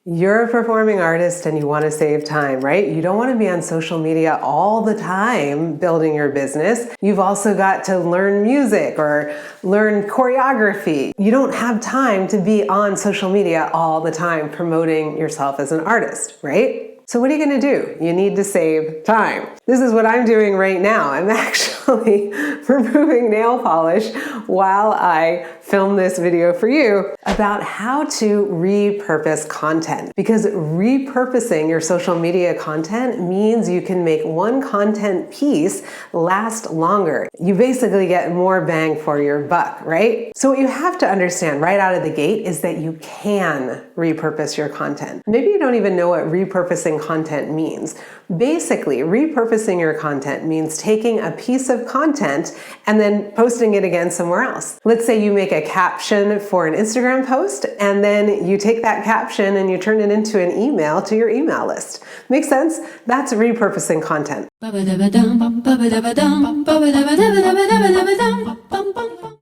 You're a performing artist and you want to save time, right? You don't want to be on social media all the time building your business. You've also got to learn music or learn choreography. You don't have time to be on social media all the time promoting yourself as an artist, right? So what are you going to do? You need to save time. This is what I'm doing right now. I'm actually removing nail polish while I film this video for you about how to repurpose content. Because repurposing your social media content means you can make one content piece last longer. You basically get more bang for your buck, right? So what you have to understand right out of the gate is that you can repurpose your content. Maybe you don't even know what repurposing content means. Basically, repurposing your content means taking a piece of content and then posting it again somewhere else. Let's say you make a caption for an Instagram post, and then you take that caption and you turn it into an email to your email list. Make sense? That's repurposing content.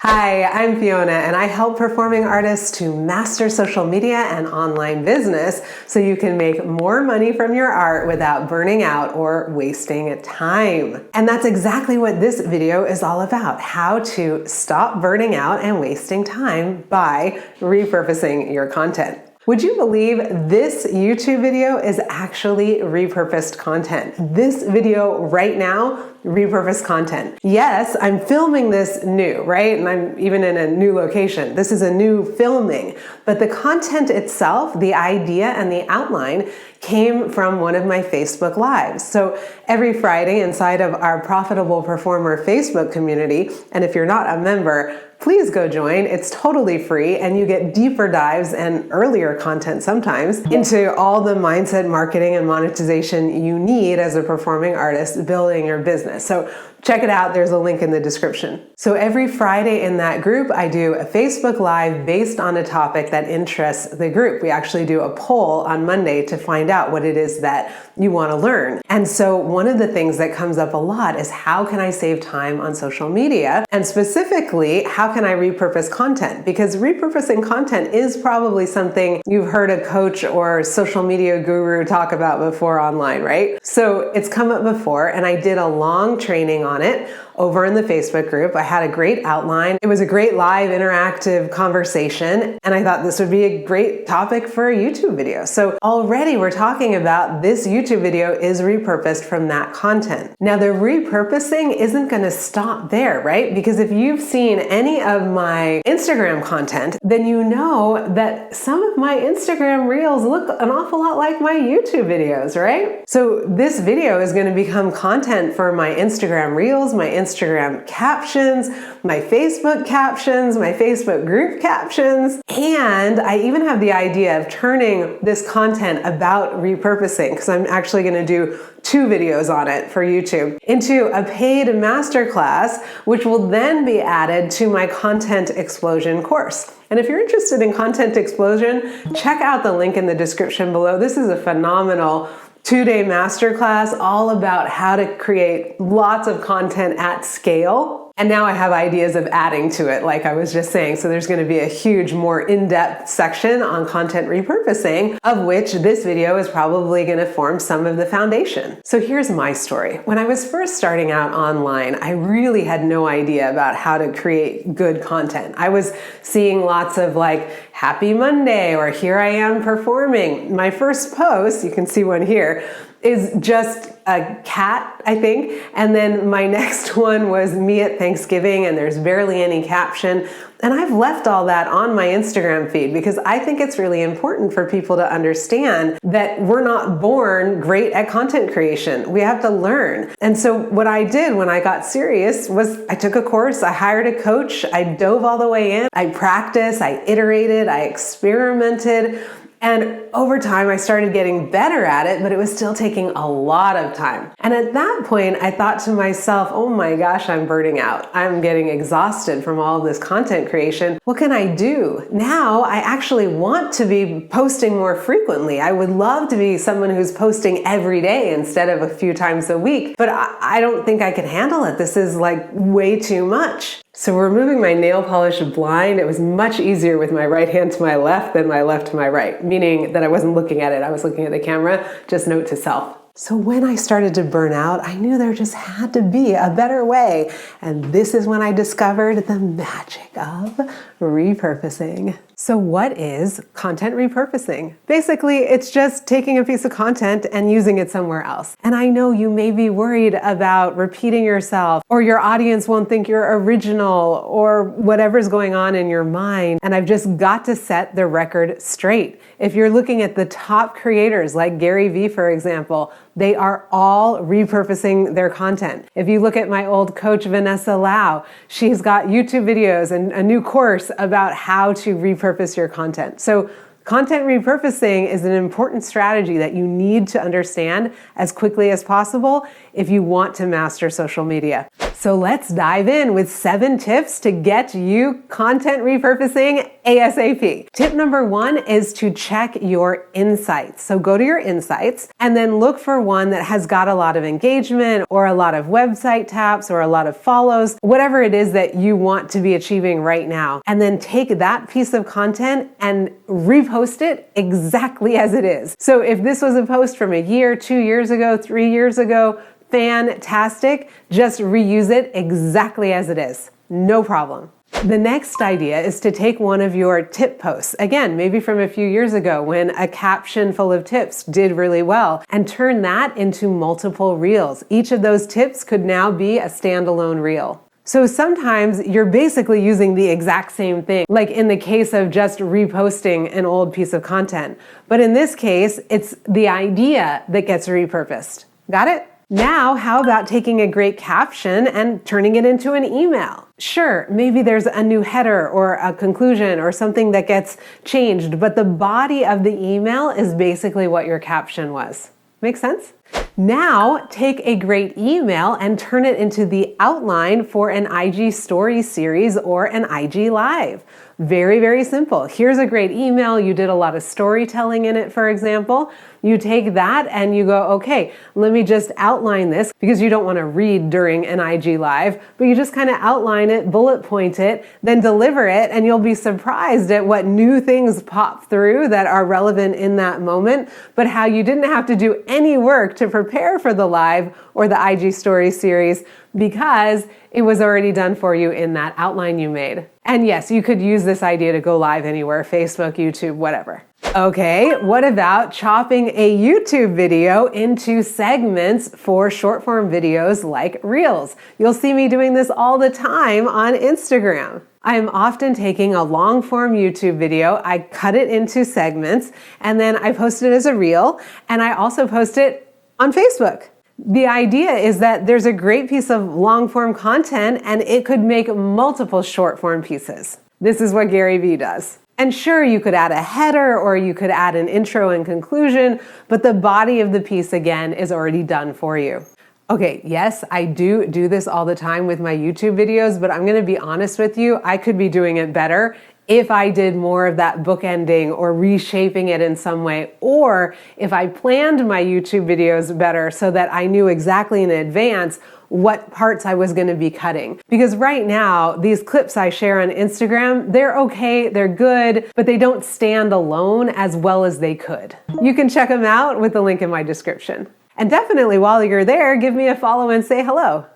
Hi, I'm Fiona, and I help performing artists to master social media and online business so you can make more money from your art without burning out or wasting time. And that's exactly what this video is all about: how to stop burning out and wasting time by repurposing your content. Would you believe this YouTube video is actually repurposed content? This video right now, repurposed content. Yes, I'm filming this new, right? And I'm even in a new location. This is a new filming, but the content itself, the idea and the outline came from one of my Facebook Lives. So every Friday inside of our Profitable Performer Facebook community, and if you're not a member, please go join. It's totally free, and you get deeper dives and earlier content sometimes into all the mindset, marketing, and monetization you need as a performing artist building your business. So check it out. There's a link in the description. So every Friday in that group, I do a Facebook Live based on a topic that interests the group. We actually do a poll on Monday to find out what it is that you want to learn. And so one of the things that comes up a lot is, how can I save time on social media? And specifically, how can I repurpose content? Because repurposing content is probably something you've heard a coach or social media guru talk about before online, right? So it's come up before, and I did a long training on it over in the Facebook group. I had a great outline. It was a great live interactive conversation, and I thought this would be a great topic for a YouTube video. So already we're talking about this YouTube video is repurposed from that content. Now the repurposing isn't going to stop there, right? Because if you've seen any of my Instagram content, then you know that some of my Instagram reels look an awful lot like my YouTube videos, right? So this video is going to become content for my Instagram reels, my Instagram captions, my Facebook captions, my Facebook group captions, and I even have the idea of turning this content about repurposing, because I'm actually going to do 2 videos on it for YouTube, into a paid masterclass, which will then be added to my Content Explosion course. And if you're interested in Content Explosion, check out the link in the description below. This is a phenomenal 2-day masterclass all about how to create lots of content at scale. And now I have ideas of adding to it, like I was just saying. So there's going to be a huge, more in-depth section on content repurposing, of which this video is probably going to form some of the foundation. So here's my story. When I was first starting out online, I really had no idea about how to create good content. I was seeing lots of like, happy Monday, or here I am performing. My first post, you can see one here, is just a cat, I think. And then my next one was me at Thanksgiving, and there's barely any caption. And I've left all that on my Instagram feed because I think it's really important for people to understand that we're not born great at content creation. We have to learn. And so what I did when I got serious was I took a course, I hired a coach, I dove all the way in, I practiced, I iterated, I experimented. And over time, I started getting better at it, but it was still taking a lot of time. And at that point, I thought to myself, oh my gosh, I'm burning out. I'm getting exhausted from all of this content creation. What can I do? Now, I actually want to be posting more frequently. I would love to be someone who's posting every day instead of a few times a week, but I don't think I can handle it. This is like way too much. So removing my nail polish blind, it was much easier with my right hand to my left than my left to my right, meaning that I wasn't looking at it, I was looking at the camera. Just note to self. So when I started to burn out, I knew there just had to be a better way. And this is when I discovered the magic of repurposing. So what is content repurposing? Basically, it's just taking a piece of content and using it somewhere else. And I know you may be worried about repeating yourself, or your audience won't think you're original, or whatever's going on in your mind. And I've just got to set the record straight. If you're looking at the top creators like Gary Vee, for example, they are all repurposing their content. If you look at my old coach, Vanessa Lau, she's got YouTube videos and a new course about how to repurpose your content. So content repurposing is an important strategy that you need to understand as quickly as possible if you want to master social media. So let's dive in with 7 tips to get you content repurposing ASAP. Tip number 1 is to check your insights. So go to your insights and then look for one that has got a lot of engagement or a lot of website taps or a lot of follows, whatever it is that you want to be achieving right now. And then take that piece of content and repost it exactly as it is. So if this was a post from a year, 2 years ago, 3 years ago, fantastic. Just reuse it exactly as it is. No problem. The next idea is to take one of your tip posts, again, maybe from a few years ago when a caption full of tips did really well, and turn that into multiple reels. Each of those tips could now be a standalone reel. So sometimes you're basically using the exact same thing, like in the case of just reposting an old piece of content. But in this case, it's the idea that gets repurposed. Got it? Now, how about taking a great caption and turning it into an email? Sure, maybe there's a new header or a conclusion or something that gets changed, but the body of the email is basically what your caption was. Make sense? Now, take a great email and turn it into the outline for an IG story series or an IG live. Very, very simple. Here's a great email. You did a lot of storytelling in it, for example. You take that and you go, okay, let me just outline this, because you don't want to read during an IG live, but you just kind of outline it, bullet point it, then deliver it, and you'll be surprised at what new things pop through that are relevant in that moment, but how you didn't have to do any work to prepare for the live or the IG story series because it was already done for you in that outline you made. And yes, you could use this idea to go live anywhere, Facebook, YouTube, whatever. Okay, what about chopping a YouTube video into segments for short form videos like Reels? You'll see me doing this all the time on Instagram. I'm often taking a long form YouTube video, I cut it into segments, and then I post it as a reel, and I also post it on Facebook. The idea is that there's a great piece of long form content and it could make multiple short form pieces. This is what Gary Vee does. And sure, you could add a header or you could add an intro and conclusion, but the body of the piece, again, is already done for you. Okay, yes, I do this all the time with my YouTube videos, but I'm gonna be honest with you, I could be doing it better if I did more of that bookending or reshaping it in some way, or if I planned my YouTube videos better so that I knew exactly in advance what parts I was going to be cutting. Because right now, these clips I share on Instagram, they're okay, they're good, but they don't stand alone as well as they could. You can check them out with the link in my description. And definitely while you're there, give me a follow and say hello.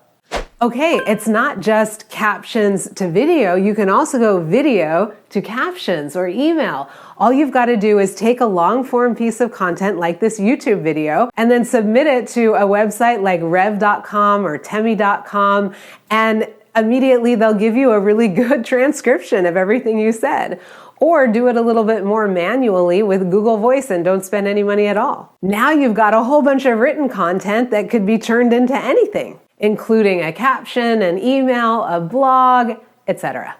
Okay, it's not just captions to video. You can also go video to captions or email. All you've got to do is take a long form piece of content like this YouTube video and then submit it to a website like rev.com or temi.com, and immediately they'll give you a really good transcription of everything you said. Or do it a little bit more manually with Google Voice and don't spend any money at all. Now you've got a whole bunch of written content that could be turned into anything, including a caption, an email, a blog, etc.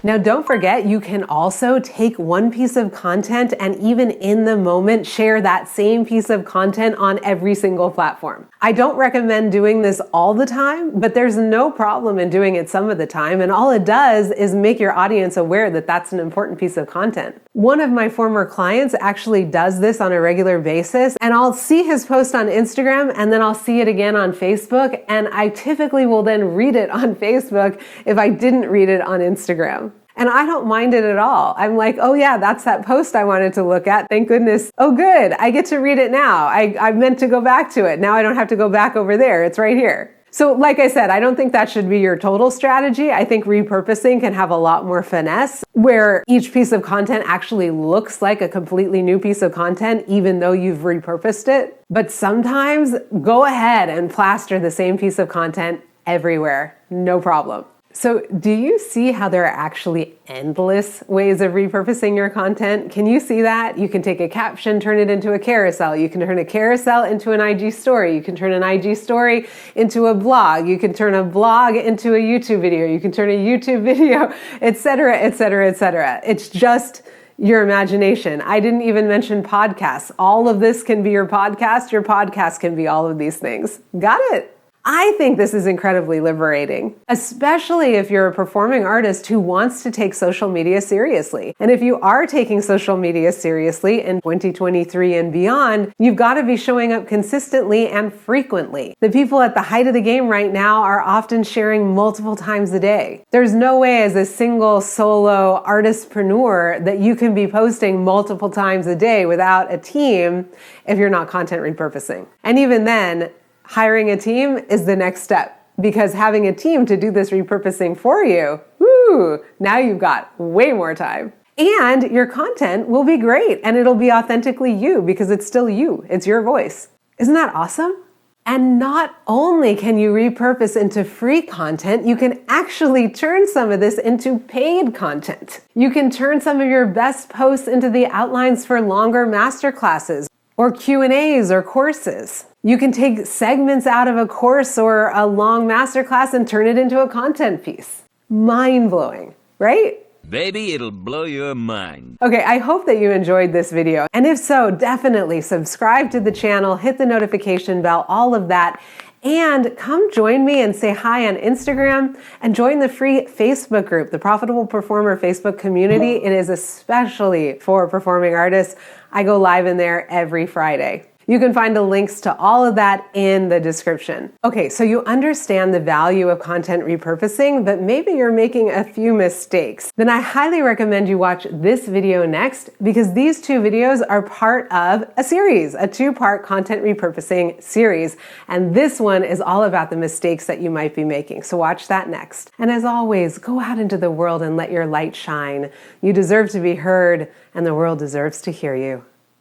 Now, don't forget, you can also take one piece of content and even in the moment share that same piece of content on every single platform. I don't recommend doing this all the time, but there's no problem in doing it some of the time. And all it does is make your audience aware that that's an important piece of content. One of my former clients actually does this on a regular basis, and I'll see his post on Instagram and then I'll see it again on Facebook. And I typically will then read it on Facebook if I didn't read it on Instagram. And I don't mind it at all. I'm like, oh yeah, that's that post I wanted to look at. Thank goodness. Oh good, I get to read it now. I meant to go back to it. Now I don't have to go back over there. It's right here. So like I said, I don't think that should be your total strategy. I think repurposing can have a lot more finesse where each piece of content actually looks like a completely new piece of content, even though you've repurposed it. But sometimes go ahead and plaster the same piece of content everywhere. No problem. So do you see how there are actually endless ways of repurposing your content? Can you see that? You can take a caption, turn it into a carousel. You can turn a carousel into an IG story. You can turn an IG story into a blog. You can turn a blog into a YouTube video. You can turn a YouTube video, etc., etc., etc. It's just your imagination. I didn't even mention podcasts. All of this can be your podcast. Your podcast can be all of these things. Got it? I think this is incredibly liberating, especially if you're a performing artist who wants to take social media seriously. And if you are taking social media seriously in 2023 and beyond, you've got to be showing up consistently and frequently. The people at the height of the game right now are often sharing multiple times a day. There's no way as a single solo artistpreneur that you can be posting multiple times a day without a team if you're not content repurposing. And even then, hiring a team is the next step, because having a team to do this repurposing for you, now you've got way more time. And your content will be great and it'll be authentically you because it's still you. It's your voice. Isn't that awesome? And not only can you repurpose into free content, you can actually turn some of this into paid content. You can turn some of your best posts into the outlines for longer masterclasses or Q&As or courses. You can take segments out of a course or a long masterclass and turn it into a content piece. Mind-blowing, right? Baby, it'll blow your mind. Okay, I hope that you enjoyed this video. And if so, definitely subscribe to the channel, hit the notification bell, all of that. And come join me and say hi on Instagram and join the free Facebook group, the Profitable Performer Facebook community. It is especially for performing artists. I go live in there every Friday. You can find the links to all of that in the description. Okay, so you understand the value of content repurposing, but maybe you're making a few mistakes. Then I highly recommend you watch this video next, because these two videos are part of a series, a 2-part content repurposing series. And this one is all about the mistakes that you might be making. So watch that next. And as always, go out into the world and let your light shine. You deserve to be heard, and the world deserves to hear you.